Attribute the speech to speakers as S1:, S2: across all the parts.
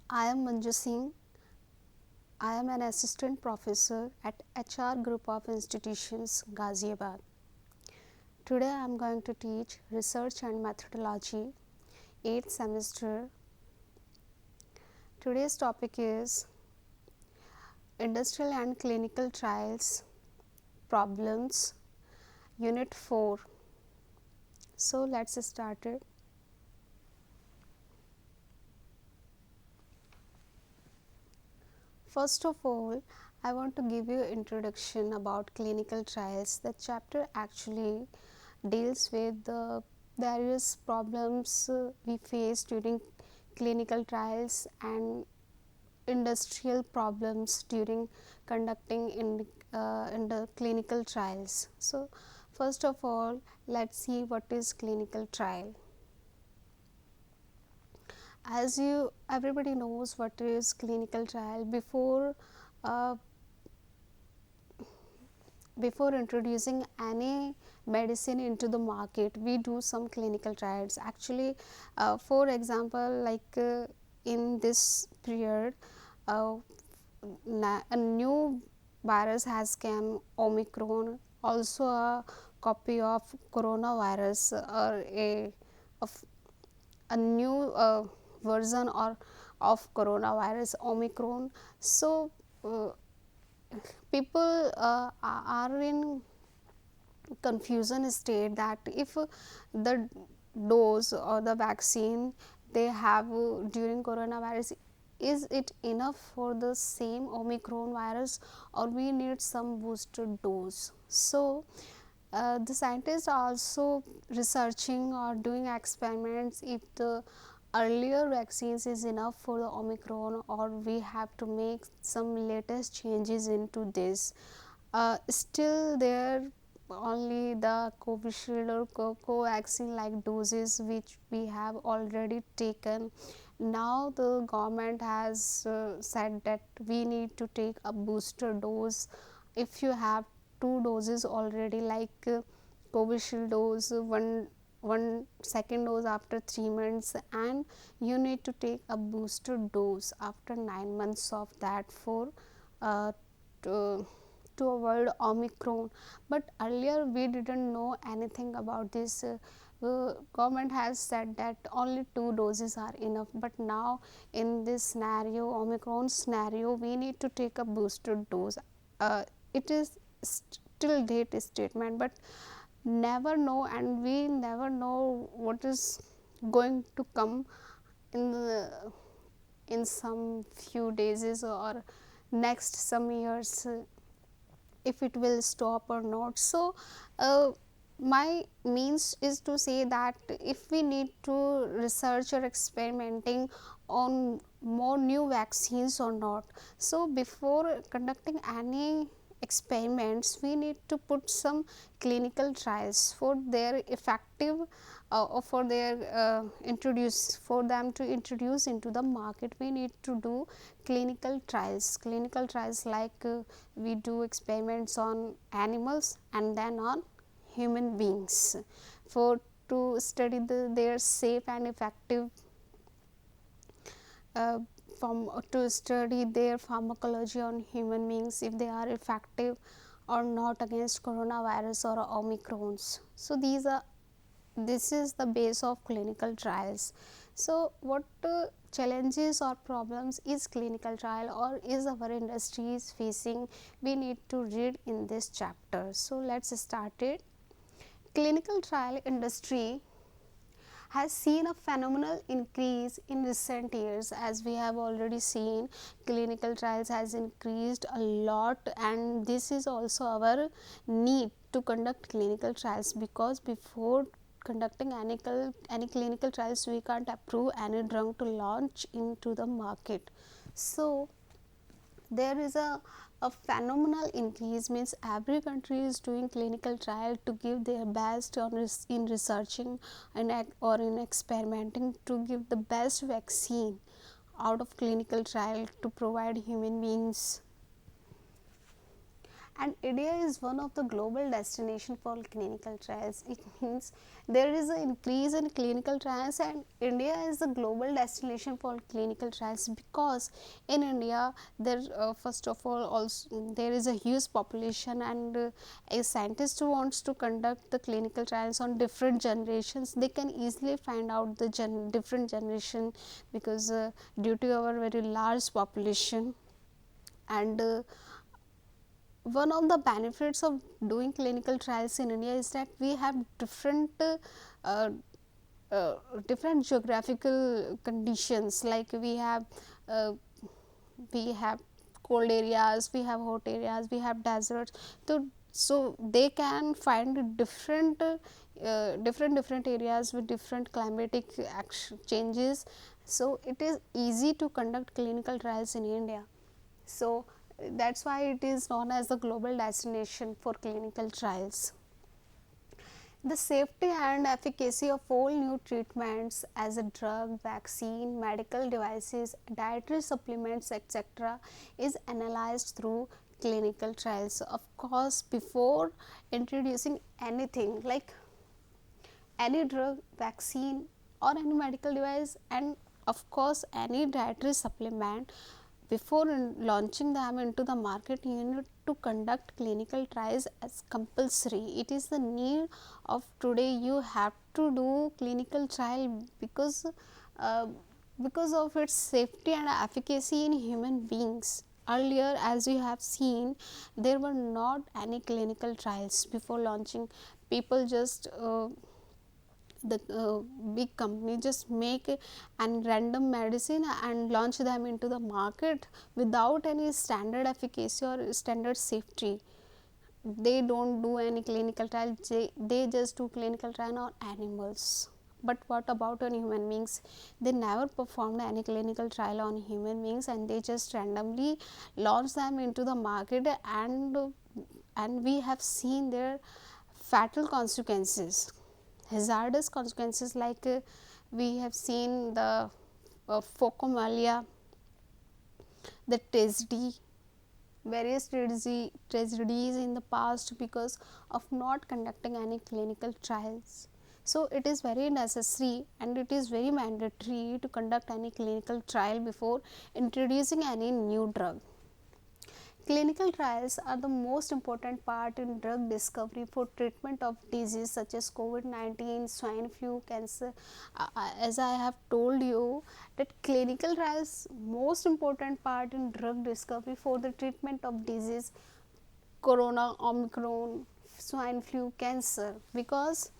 S1: I am Manju Singh. I am an assistant professor at HR Group of Institutions, Ghaziabad. Today I am going to teach Research and Methodology, 8th semester. Today's topic is Industrial and Clinical Trials Problems, Unit 4. So let's start it. First of all, I want to give you an introduction about clinical trials. The chapter actually deals with the various problems we face during clinical trials and industrial problems during conducting in the clinical trials. So, first of all, let's see what is clinical trial. As you everybody knows what is clinical trial. Uh, before introducing any medicine into the market, we do some clinical trials. Actually, for example, in this period, uh, a new virus has come, Omicron, also a copy of coronavirus, or of a new version or of coronavirus, Omicron. So people are in confusion state that if the dose or the vaccine they have during coronavirus, is it enough for the same Omicron virus, or we need some booster dose. So the scientists are also researching or doing experiments if the earlier vaccines is enough for the Omicron, or we have to make some latest changes into this. Still there only the Covishield or Covaxin like doses which we have already taken. Now the government has said that we need to take a booster dose. If you have two doses already, like Covishield dose, one second dose after 3 months, and you need to take a booster dose after 9 months of that for uh, to, to avoid Omicron. But earlier we didn't know anything about this. Government has said that only 2 doses are enough, but now in this scenario, Omicron scenario, we need to take a booster dose. It is still date statement, but never know, and we never know what is going to come in in some few days or next some years, if it will stop or not. So my means is to say that if we need to research or experimenting on more new vaccines or not, so before conducting any experiments, we need to put some clinical trials for their effective or for their introduce for them to introduce into the market. We need to do clinical trials like we do experiments on animals and then on human beings for to study their safe and effective uh, to study their pharmacology on human beings, if they are effective or not against coronavirus or Omicrons. So this is the base of clinical trials. So what challenges or problems is clinical trial or is our industry is facing, we need to read in this chapter. So let's start it. Clinical trial industry has seen a phenomenal increase in recent years. As we have already seen, clinical trials has increased a lot, and this is also our need to conduct clinical trials, because before conducting any clinical trials, we can't approve any drug to launch into the market. So there is a phenomenal increase, means every country is doing clinical trial to give their best on in researching and or in experimenting to give the best vaccine out of clinical trial to provide human beings. and India is one of the global destination for clinical trials. It means there is an increase in clinical trials, and India is the global destination for clinical trials because in India there first of all also there is a huge population, and a scientist who wants to conduct the clinical trials on different generations, they can easily find out the different generation because due to our very large population. And one of the benefits of doing clinical trials in India is that we have uh, uh, different geographical conditions, like uh, we have cold areas, we have hot areas, we have deserts. So they can find different areas with different climatic changes. So it is easy to conduct clinical trials in India. So that's why it is known as the global destination for clinical trials. The safety and efficacy of all new treatments as a drug, vaccine, medical devices, dietary supplements, etc., is analyzed through clinical trials. Of course, before introducing anything like any drug, vaccine, or any medical device, and of course any dietary supplement, before launching them into the market, you need to conduct clinical trials as compulsory. It is the need of today. You have to do clinical trial uh, because of its safety and efficacy in human beings. Earlier, as you have seen, there were not any clinical trials before launching. People just the big company just make and random medicine and launch them into the market without any standard efficacy or standard safety. They don't do any clinical trial, they just do clinical trial on animals. But what about on human beings? They never performed any clinical trial on human beings, and they just randomly launch them into the market, and we have seen their fatal consequences, hazardous consequences, like we have seen the focomalia, the tragedy, various tragedies in the past because of not conducting any clinical trials. So it is very necessary and it is very mandatory to conduct any clinical trial before introducing any new drug. Clinical trials are the most important part in drug discovery for treatment of diseases such as COVID-19, swine flu, cancer. As I have told you, that clinical trials most important part in drug discovery for the treatment of disease corona, omicron, swine flu, cancer, because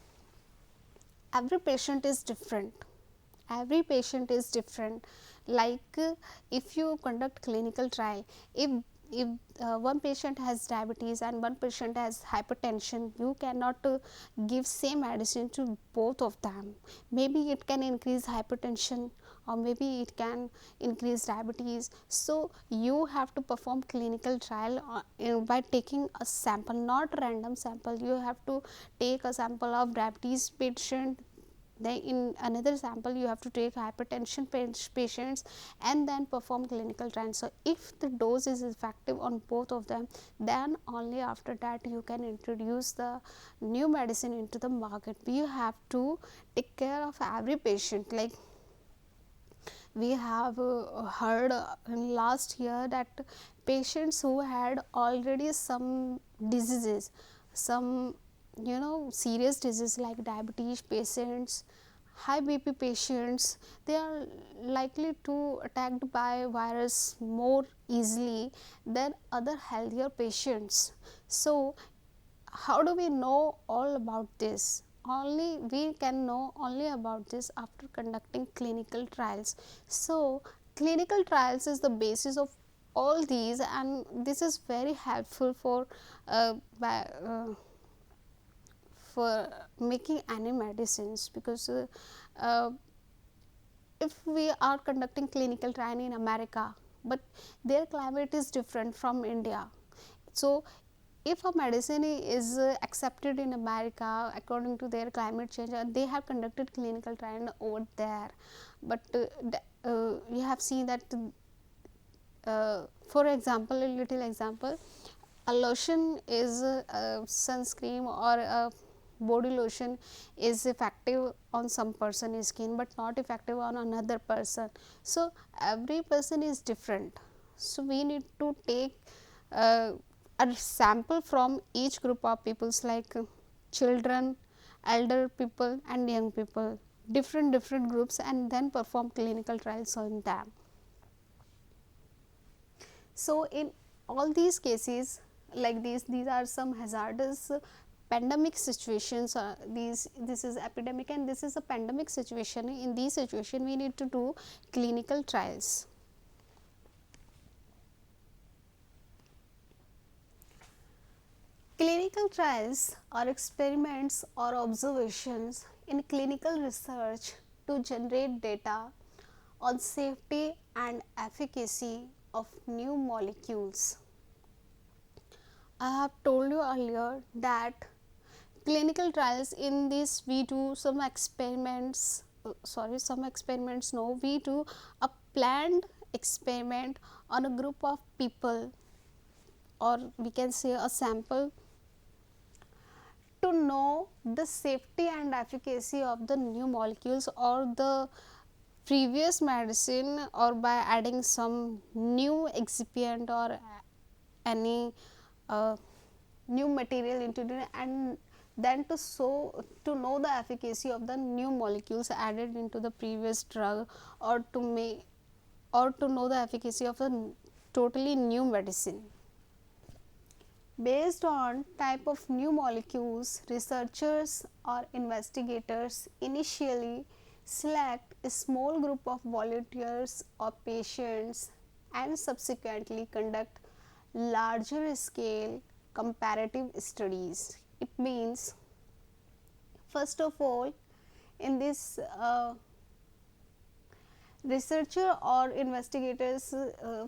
S1: every patient is different. Every patient is different. Like if you conduct clinical trial, if one patient has diabetes and one patient has hypertension, you cannot give same medicine to both of them. Maybe it can increase hypertension or maybe it can increase diabetes. So you have to perform clinical trial by taking a sample, not random sample. You have to take a sample of diabetes patient, then in another sample you have to take hypertension patients, and then perform clinical trials. So if the dose is effective on both of them, then only after that you can introduce the new medicine into the market. You have to take care of every patient. Like we have heard in last year that patients who had already some diseases, some serious disease like diabetes patients, high BP patients, they are likely to attacked by virus more easily than other healthier patients. So how do we know all about this? Only we can know only about this after conducting clinical trials. So clinical trials is the basis of all these, and this is very helpful for making any medicines, because uh, if we are conducting clinical trial in America, but their climate is different from India. So if a medicine is accepted in America according to their climate change, they have conducted clinical trial over there. But we have seen that for example, a little example, a lotion is a sunscreen or a body lotion is effective on some person's skin but not effective on another person. So every person is different, so we need to take uh, a sample from each group of peoples, like children, elder people and young people, different groups, and then perform clinical trials on them. So in all these cases, like these are some hazardous pandemic situations. This is epidemic and this is a pandemic situation. In these situation we need to do clinical trials. Clinical trials are experiments or observations in clinical research to generate data on safety and efficacy of new molecules. I have told you earlier that clinical trials, in this we do some experiments, we do a planned experiment on a group of people, or we can say a sample, to know the safety and efficacy of the new molecules or the previous medicine, or by adding some new excipient or any new material into it, and then to know the efficacy of the new molecules added into the previous drug, or to know the efficacy of a totally new medicine. Based on type of new molecules, researchers or investigators initially select a small group of volunteers or patients and subsequently conduct larger scale comparative studies. It means, first of all, in this researcher or investigators,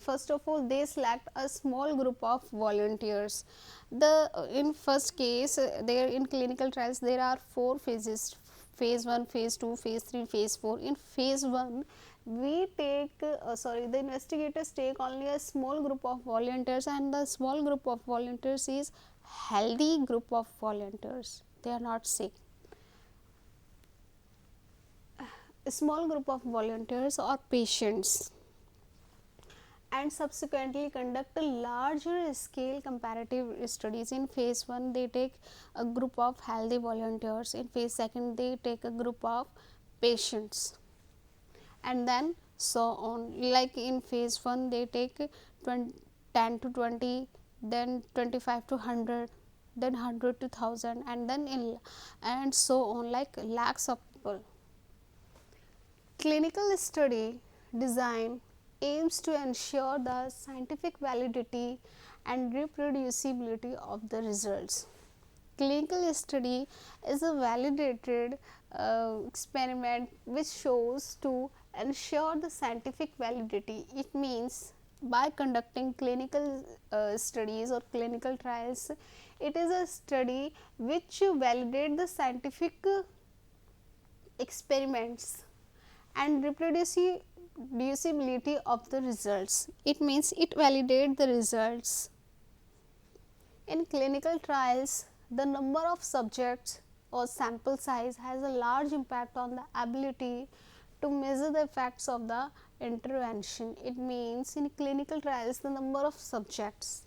S1: first of all they select a small group of volunteers. The in first case, there in clinical trials there are 4 phases: phase 1, phase 2, phase 3, phase 4. In phase 1 we take the investigators take only a small group of volunteers, and the small group of volunteers is healthy group of volunteers, they are not sick. A small group of volunteers or patients, and subsequently conduct a larger scale comparative studies. In phase 1 they take a group of healthy volunteers, in phase 2 they take a group of patients, and then so on. Like in phase 1 they take 10 to 20, then 25 to 100, then 100 to 1000, and then and so on, like lakhs of people. Clinical study design aims to ensure the scientific validity and reproducibility of the results. Clinical study is a validated experiment which shows to ensure the scientific validity. It means by conducting clinical studies or clinical trials, it is a study which validate the scientific experiments and reproducibility of the results. It means it validates the results. In clinical trials, the number of subjects or sample size has a large impact on the ability to measure the effects of the intervention. It means in clinical trials the number of subjects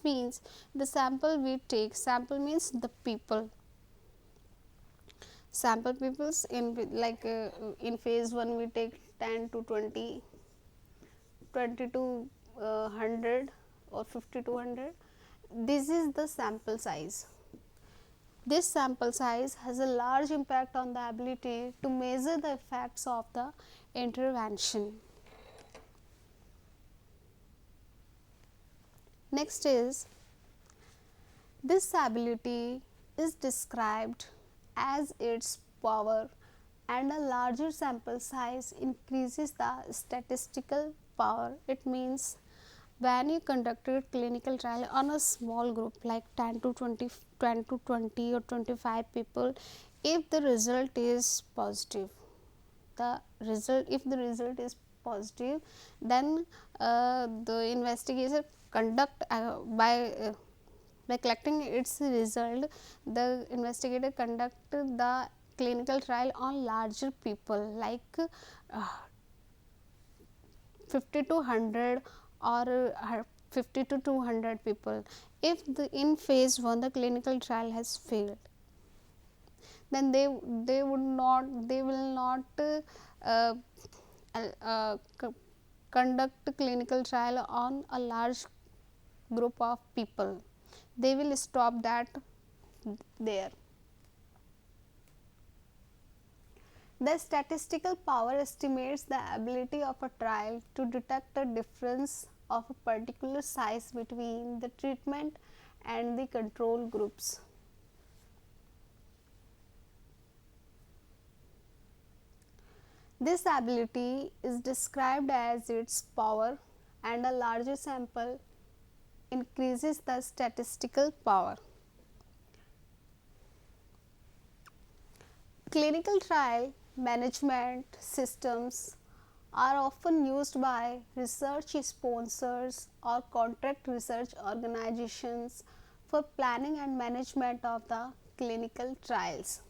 S1: means the sample we take, sample means the people, sample peoples. In in phase 1 we take 10 to 20, 20 to 100 or 50 to 100. This is the sample size. This sample size has a large impact on the ability to measure the effects of the intervention. Next is, this ability is described as its power, and a larger sample size increases the statistical power. It means when you conducted clinical trial on a small group like 10 to 20, 10 to 20 or 25 people, if the result is positive, if the result is positive, then the investigator conduct by By collecting its result, the investigator conduct the clinical trial on larger people like 50 to 100 or 50 to 200 people. If in phase 1 the clinical trial has failed, then they will not uh, conduct clinical trial on a large group of people. They will stop that there. The statistical power estimates the ability of a trial to detect a difference of a particular size between the treatment and the control groups. This ability is described as its power, and a larger sample increases the statistical power. Clinical trial management systems are often used by research sponsors or contract research organizations for planning and management of the clinical trials.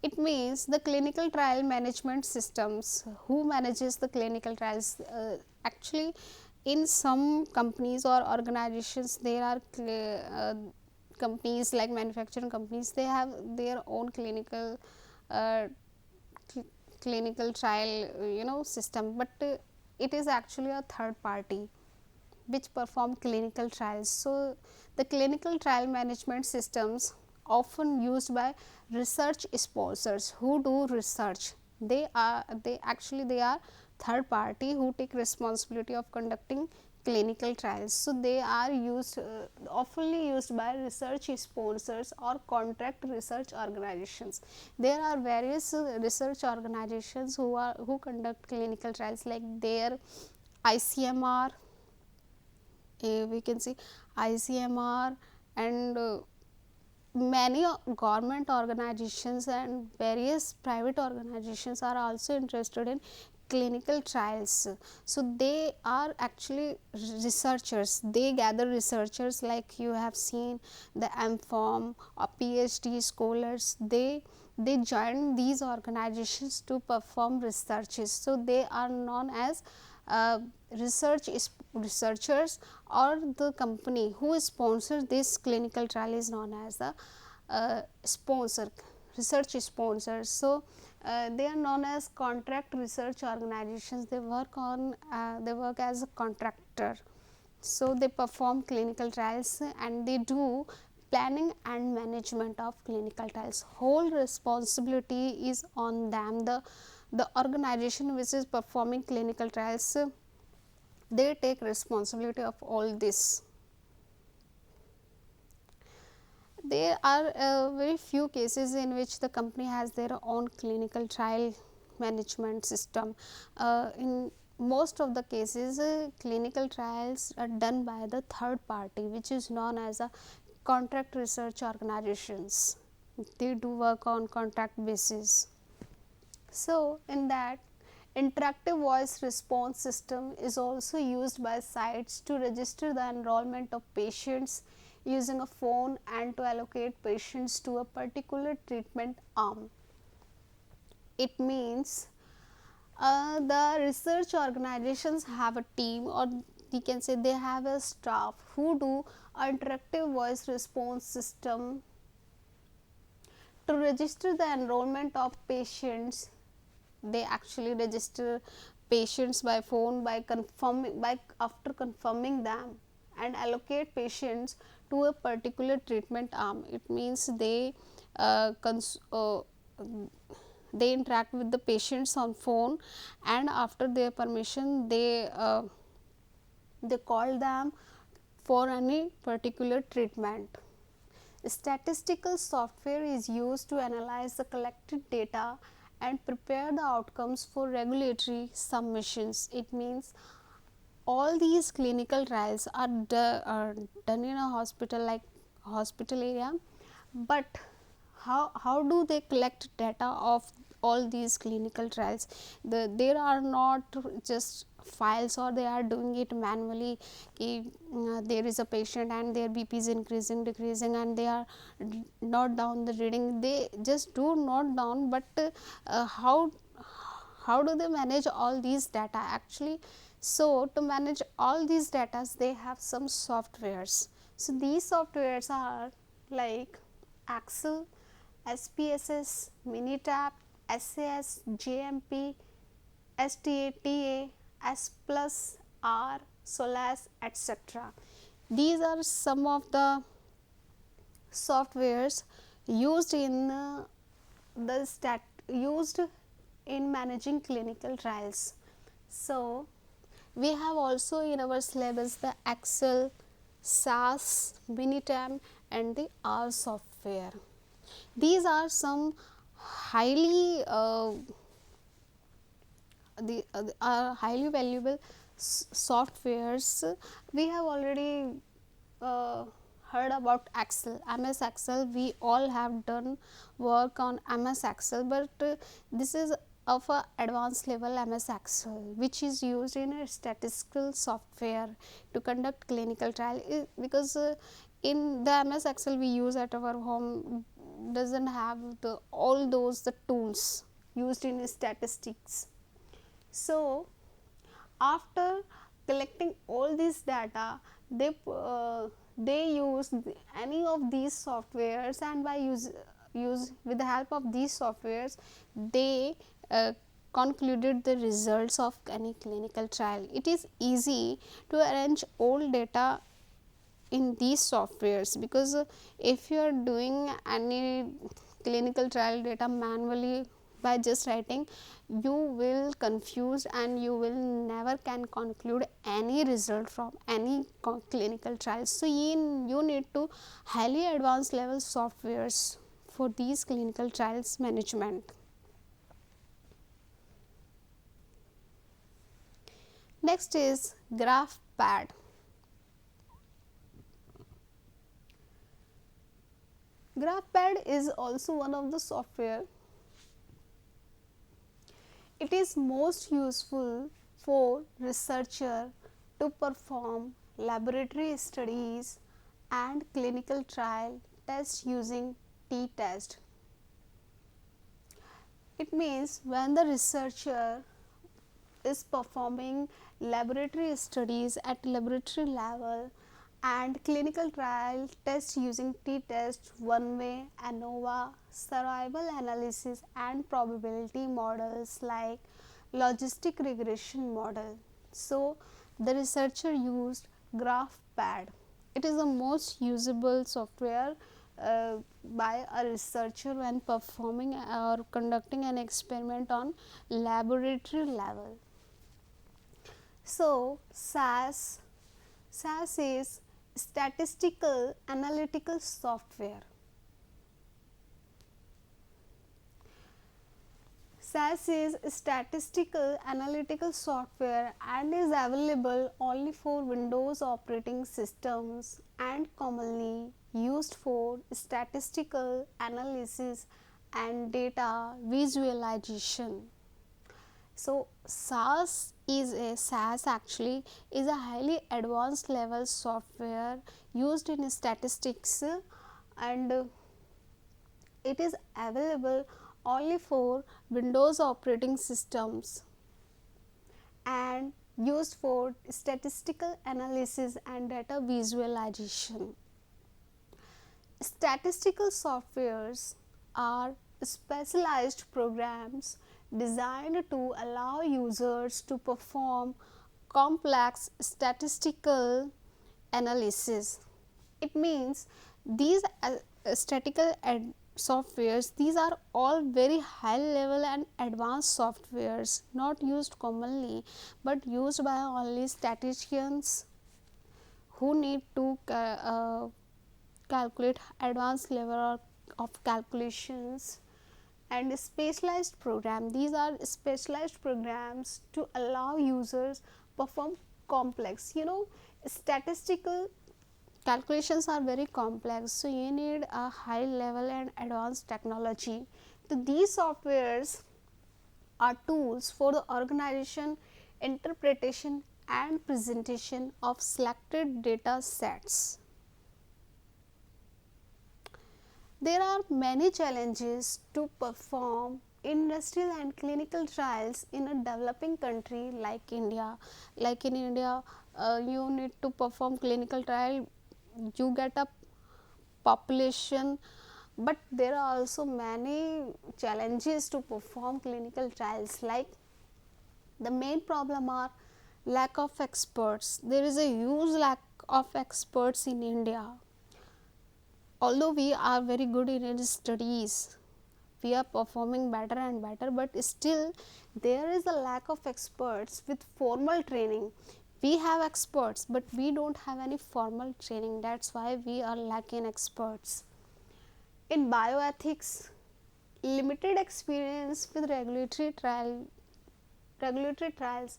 S1: It means the clinical trial management systems. Who manages the clinical trials? Actually, in some companies or organizations, there are companies like manufacturing companies. They have their own uh, clinical trial, system, but it is actually a third party which perform clinical trials. So, the clinical trial management systems often used by research sponsors who do research. They are third party who take responsibility of conducting clinical trials. So, they are used oftenly used by research sponsors or contract research organizations. There are various research organizations who conduct clinical trials like their ICMR, we can see ICMR, and many government organizations and various private organizations are also interested in clinical trials. So, they are actually researchers. They gather researchers like you have seen the MPharm or PhD scholars. They join these organizations to perform researches. So, they are known as researchers, or the company who sponsors this clinical trial is known as the sponsor, research sponsors. So, they are known as contract research organizations. They work as a contractor. So, they perform clinical trials and they do planning and management of clinical trials. Whole responsibility is on them. The organization which is performing clinical trials, they take responsibility of all this. There are very few cases in which the company has their own clinical trial management system. In most of the cases, clinical trials are done by the third party, which is known as a contract research organizations. They do work on contract basis. So, in that, interactive voice response system is also used by sites to register the enrollment of patients using a phone and to allocate patients to a particular treatment arm. It means the research organizations have a team, or we can say they have a staff who do interactive voice response system to register the enrollment of patients. They actually register patients by phone by after confirming them and allocate patients to a particular treatment arm. It means uh, they interact with the patients on phone, and after their permission they call them for any particular treatment. Statistical software is used to analyze the collected data and prepare the outcomes for regulatory submissions. It means all these clinical trials are done in a hospital, like hospital area, but how do they collect data of all these clinical trials? There are not just files or they are doing it manually. There is a patient and their BP is increasing, decreasing, and they are note down the reading. They just do note down, but how do they manage all these data actually? So to manage all these data, they have some softwares. So these softwares are like Excel, SPSS, Minitab, SAS, JMP, STATA, S plus, R, Solas, etc. These are some of the softwares used in used in managing clinical trials. So we have also in our syllabus the Excel, SAS, Minitab, and the R software. These are some highly highly valuable softwares. We have already heard about Excel, MS Excel. We all have done work on MS Excel, but this is of a advanced level MS Excel, which is used in a statistical software to conduct clinical trial. Because in the MS Excel we use at our home doesn't have all those the tools used in statistics. So after collecting all this data, they use any of these softwares, and by use with the help of these softwares, they concluded the results of any clinical trial. It is easy to arrange all data in these softwares, because if you are doing any clinical trial data manually by just writing, you will confuse and you will never can conclude any result from any clinical trials. So you need to highly advanced level softwares for these clinical trials management. Next is GraphPad. GraphPad is also one of the software. It is most useful for researcher to perform laboratory studies and clinical trial tests using t-test. It means when the researcher is performing laboratory studies at laboratory level and clinical trial tests using t-test, one-way, ANOVA, survival analysis, and probability models like logistic regression model. So the researcher used GraphPad. It is the most usable software by a researcher when performing or conducting an experiment on laboratory level. So SAS is Statistical Analytical Software. SAS is Statistical Analytical Software and is available only for Windows operating systems and commonly used for statistical analysis and data visualization. So SAS actually is a highly advanced level software used in statistics, and it is available only for Windows operating systems and used for statistical analysis and data visualization. Statistical softwares are specialized programs designed to allow users to perform complex statistical analysis. It means these statistical softwares, these are all very high level and advanced softwares, not used commonly but used by only statisticians who need to calculate advanced level of calculations, and specialized program. These are specialized programs to allow users perform complex, statistical calculations are very complex, so you need a high level and advanced technology. So these softwares are tools for the organization interpretation and presentation of selected data sets. There are many challenges to perform industrial and clinical trials in a developing country like India. Like in India, you need to perform clinical trial, you get a population, but there are also many challenges to perform clinical trials. Like the main problem are lack of experts. There is a huge lack of experts in India. Although we are very good in our studies, we are performing better and better, but still there is a lack of experts with formal training. We have experts, but we don't have any formal training. That's why we are lacking experts. In bioethics, limited experience with regulatory trials,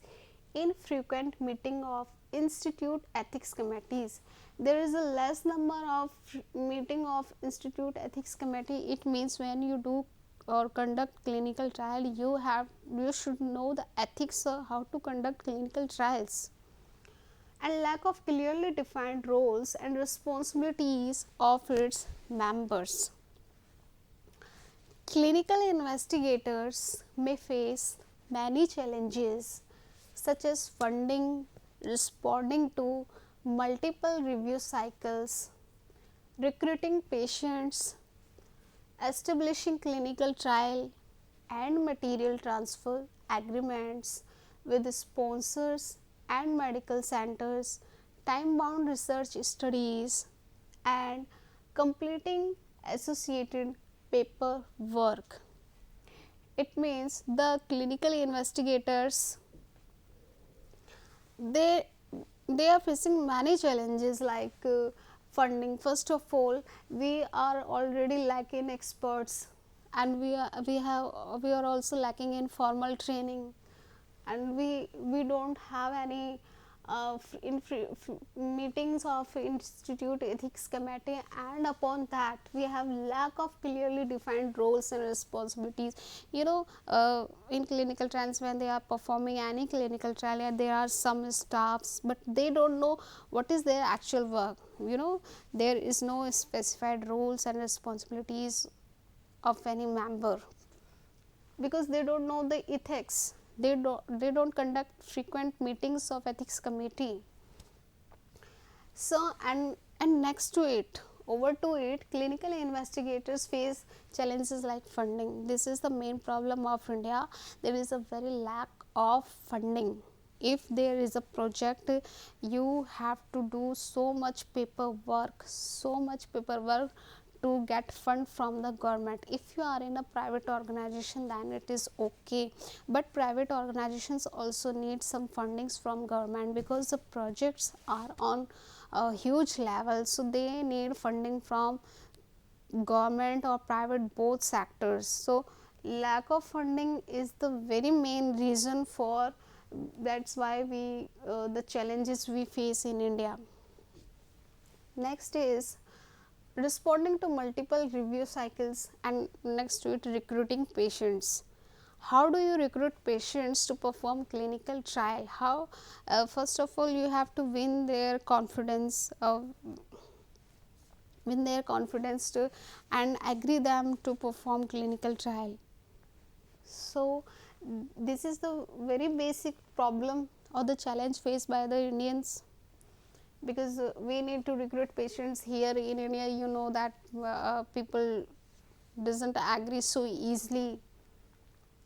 S1: infrequent meeting of institute ethics committees. There is a less number of meeting of institute ethics committee. It means when you do or conduct clinical trial, you should know the ethics of how to conduct clinical trials. And lack of clearly defined roles and responsibilities of its members. Clinical investigators may face many challenges such as funding, responding to multiple review cycles, recruiting patients, establishing clinical trial and material transfer agreements with sponsors and medical centers, time-bound research studies, and completing associated paperwork. It means the clinical investigators, they are facing many challenges like funding. First of all, we are already lacking experts, and we are also lacking in formal training, and we don't have any meetings of institute ethics committee, and upon that we have lack of clearly defined roles and responsibilities. In clinical trials, when they are performing any clinical trial, there are some staffs, but they don't know what is their actual work. There is no specified roles and responsibilities of any member, because they don't know the ethics. They don't conduct frequent meetings of ethics committee. So and next to it, over to it, clinical investigators face challenges like funding. This is the main problem of India. There is a very lack of funding. If there is a project, you have to do so much paperwork to get fund from the government. If you are in a private organization, then it is okay, but private organizations also need some fundings from government, because the projects are on a huge level, so they need funding from government or private, both sectors. So lack of funding is the very main reason for, that's why we the challenges we face in India. Next is responding to multiple review cycles, and next to it, recruiting patients. How do you recruit patients to perform clinical trial? How first of all, you have to win their confidence, and agree them to perform clinical trial. So this is the very basic problem or the challenge faced by the Indians, because we need to recruit patients here in India. That people doesn't agree so easily.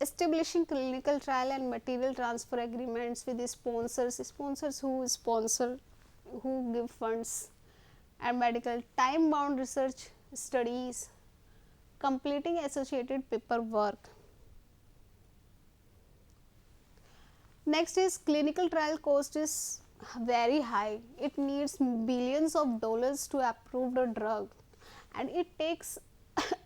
S1: Establishing clinical trial and material transfer agreements with the sponsors who sponsor, who give funds, and medical time bound research studies, completing associated paperwork. Next is clinical trial cost is very high. It needs billions of dollars to approve the drug, and it takes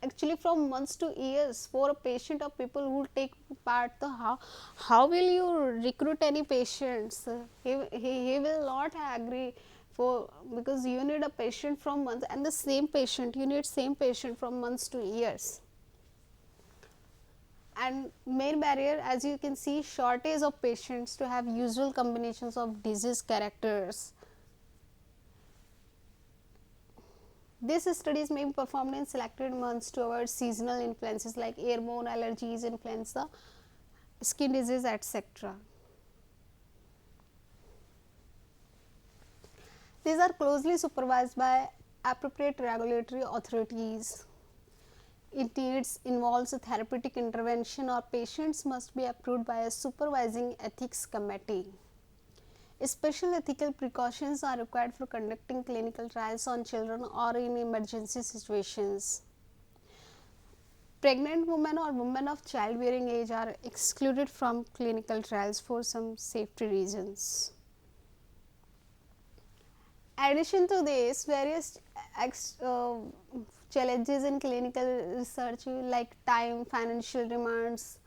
S1: actually from months to years for a patient or people who take part. The how will you recruit any patients? He will not agree, for because you need a patient from months, and the same patient, you need same patient from months to years. And main barrier, as you can see, shortage of patients to have usual combinations of disease characters. These studies may be performed in selected months to avoid seasonal influences like airborne allergies, influenza, skin disease, etc. These are closely supervised by appropriate regulatory authorities. It involves a therapeutic intervention, or patients must be approved by a supervising ethics committee. Special ethical precautions are required for conducting clinical trials on children or in emergency situations. Pregnant women or women of childbearing age are excluded from clinical trials for some safety reasons. Addition to this, various challenges in clinical research like time, financial demands,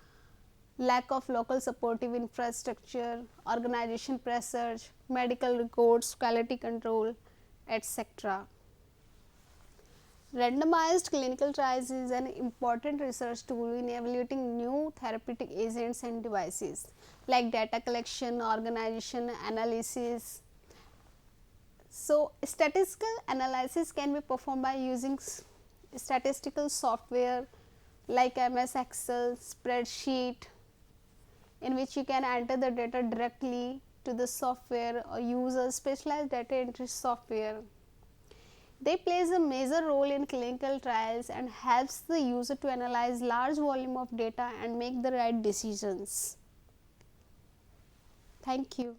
S1: lack of local supportive infrastructure, organization pressures, medical records, quality control, etc. Randomized clinical trials is an important research tool in evaluating new therapeutic agents and devices like data collection, organization, analysis. So, statistical analysis can be performed by using statistical software like MS Excel, spreadsheet, in which you can enter the data directly to the software or use a specialized data entry software. They plays a major role in clinical trials and helps the user to analyze large volume of data and make the right decisions. Thank you.